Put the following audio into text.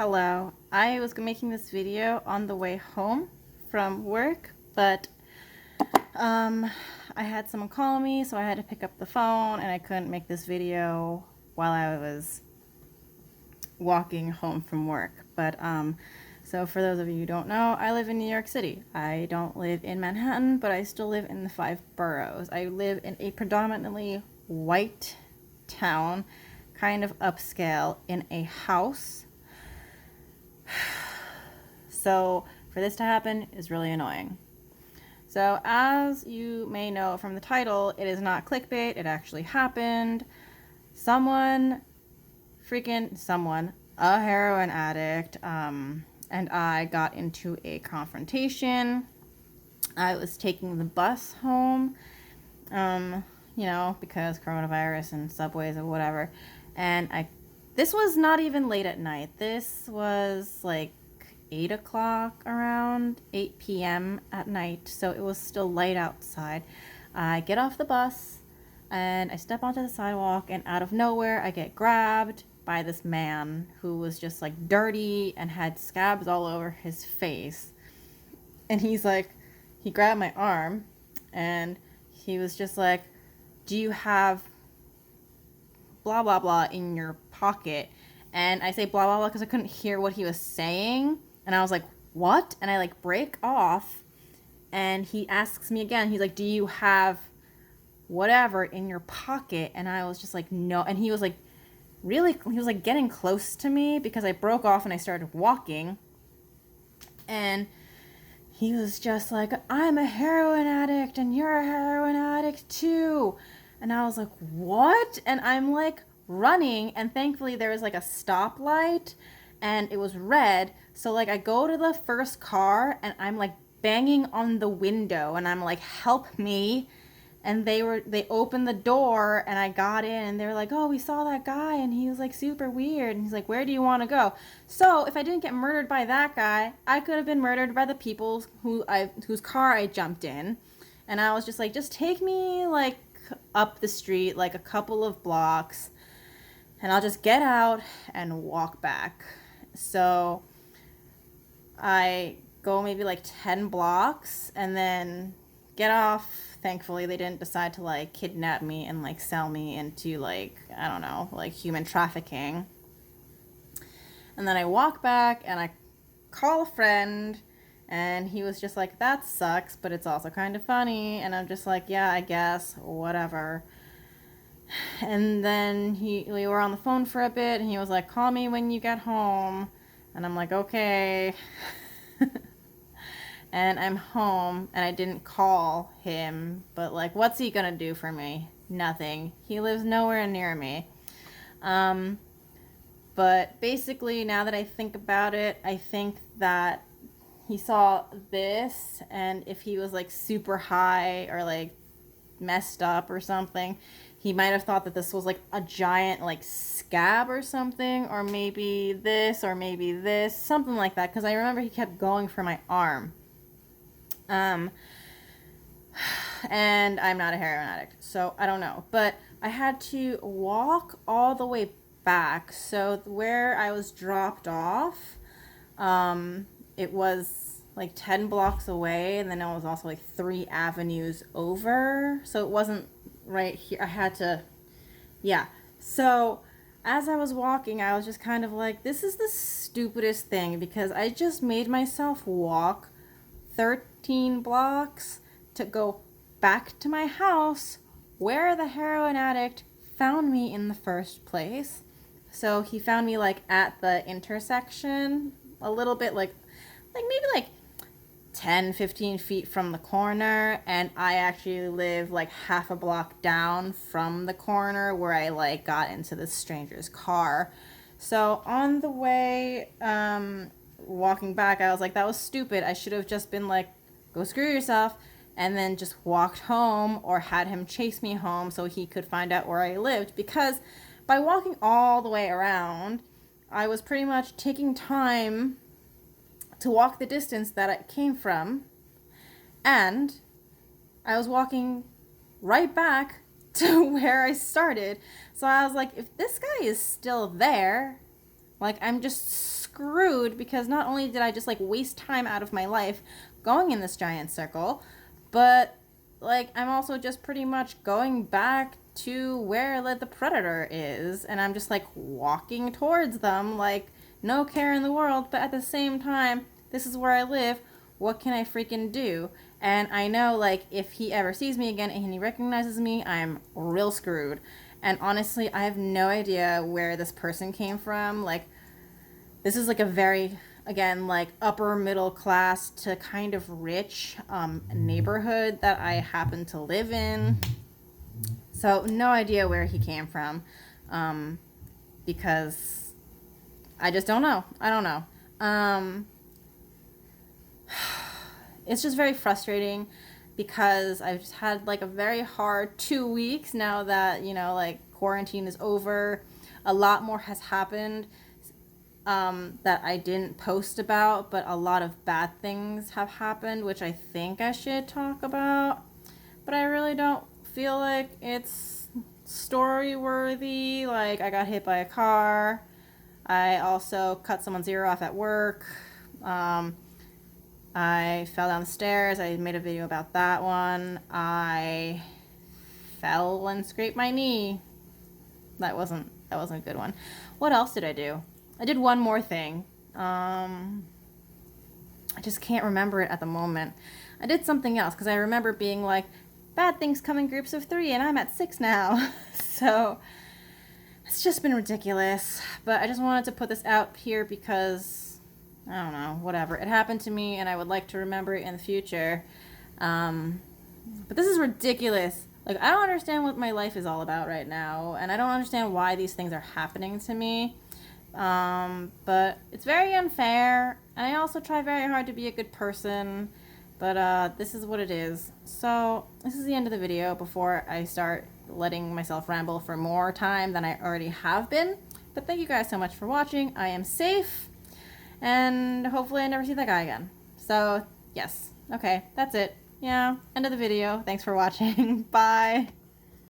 Hello. I was making this video on the way home from work, but I had someone call me, so I had to pick up the phone, and I couldn't make this video while I was walking home from work. So for those of you who don't know, I live in New York City. I don't live in Manhattan, but I still live in the 5 boroughs. I live in a predominantly white town, kind of upscale, in a house. So for this to happen is really annoying. So as you may know from the title, it is not clickbait. It actually happened. A heroin addict, and I got into a confrontation. I was taking the bus home, because coronavirus and subways or whatever. And this was not even late at night. This was like 8 o'clock, around 8 p.m. at night. So it was still light outside. I get off the bus and I step onto the sidewalk, and out of nowhere I get grabbed by this man who was just like dirty and had scabs all over his face. And he grabbed my arm and he was just like, "Do you have blah blah blah in your pocket?" And I say blah blah blah because I couldn't hear what he was saying, and I was like, "What?" And I break off, and he asks me again. He's like, "Do you have whatever in your pocket?" And I was just like, "No." And he was like getting close to me because I broke off and I started walking, and he was just like, "I'm a heroin addict and you're a heroin addict too." And I was like, "What?" And I'm like running, and thankfully there was like a stoplight and it was red. So I go to the first car and I'm like banging on the window and I'm like, "Help me." And they opened the door and I got in, and they were like, "Oh, we saw that guy and he was like super weird." And he's like, "Where do you want to go?" So if I didn't get murdered by that guy, I could have been murdered by the people whose car I jumped in. And I was just like, "Just take me up the street a couple of blocks and I'll just get out and walk back." So I go maybe 10 blocks and then get off. Thankfully, they didn't decide to kidnap me and sell me into I don't know, human trafficking. And then I walk back and I call a friend, and he was just like, "That sucks, but it's also kind of funny." And I'm just like, "Yeah, I guess, whatever." And then we were on the phone for a bit, and he was like, "Call me when you get home." And I'm like, "Okay." And I'm home, and I didn't call him, but what's he gonna do for me? Nothing. He lives nowhere near me. But basically, now that I think about it, I think that he saw this, and if he was super high or messed up or something, he might have thought that this was a giant scab or something, or maybe this, something like that, because I remember he kept going for my arm. And I'm not a heroin addict, so I don't know. But I had to walk all the way back. So where I was dropped off, it was 10 blocks away, and then it was also 3 avenues over. So it wasn't right here. I had to, yeah. So as I was walking, I was just kind of like, this is the stupidest thing, because I just made myself walk 13 blocks to go back to my house where the heroin addict found me in the first place. So he found me at the intersection, a little bit maybe 10, 15 feet from the corner, and I actually live half a block down from the corner where I got into this stranger's car. So on the way walking back, I was like, that was stupid. I should have just been go screw yourself, and then just walked home, or had him chase me home so he could find out where I lived, because by walking all the way around, I was pretty much taking time to walk the distance that I came from, and I was walking right back to where I started. So I was like, if this guy is still there, I'm just screwed because not only did I just like waste time out of my life going in this giant circle, but like I'm also just pretty much going back to where like the predator is, and I'm just like walking towards them like no care in the world, but at the same time, this is where I live. What can I freaking do? And I know like if he ever sees me again and he recognizes me, I'm real screwed. And honestly, I have no idea where this person came from. Like, this is like a very, again, like upper middle class to kind of rich neighborhood that I happen to live in. So no idea where he came from, because I just don't know. I don't know. It's just very frustrating because I've just had like a very hard 2 weeks now that, you know, like quarantine is over. A lot more has happened that I didn't post about, but a lot of bad things have happened, which I think I should talk about. But I really don't feel like it's story worthy. Like, I got hit by a car. I also cut someone's ear off at work. I fell down the stairs. I made a video about that one. I fell and scraped my knee. That wasn't a good one. What else did I do? I did one more thing. I just can't remember it at the moment. I did something else because I remember being like, bad things come in groups of 3 and I'm at 6 now. So it's just been ridiculous. But I just wanted to put this out here because I don't know, whatever. It happened to me and I would like to remember it in the future. But this is ridiculous. Like, I don't understand what my life is all about right now, and I don't understand why these things are happening to me. But it's very unfair, and I also try very hard to be a good person, but this is what it is. So this is the end of the video before I start letting myself ramble for more time than I already have been. But thank you guys so much for watching. I am safe, and hopefully I never see that guy again. So yes, okay, that's it. Yeah, end of the video. Thanks for watching. Bye.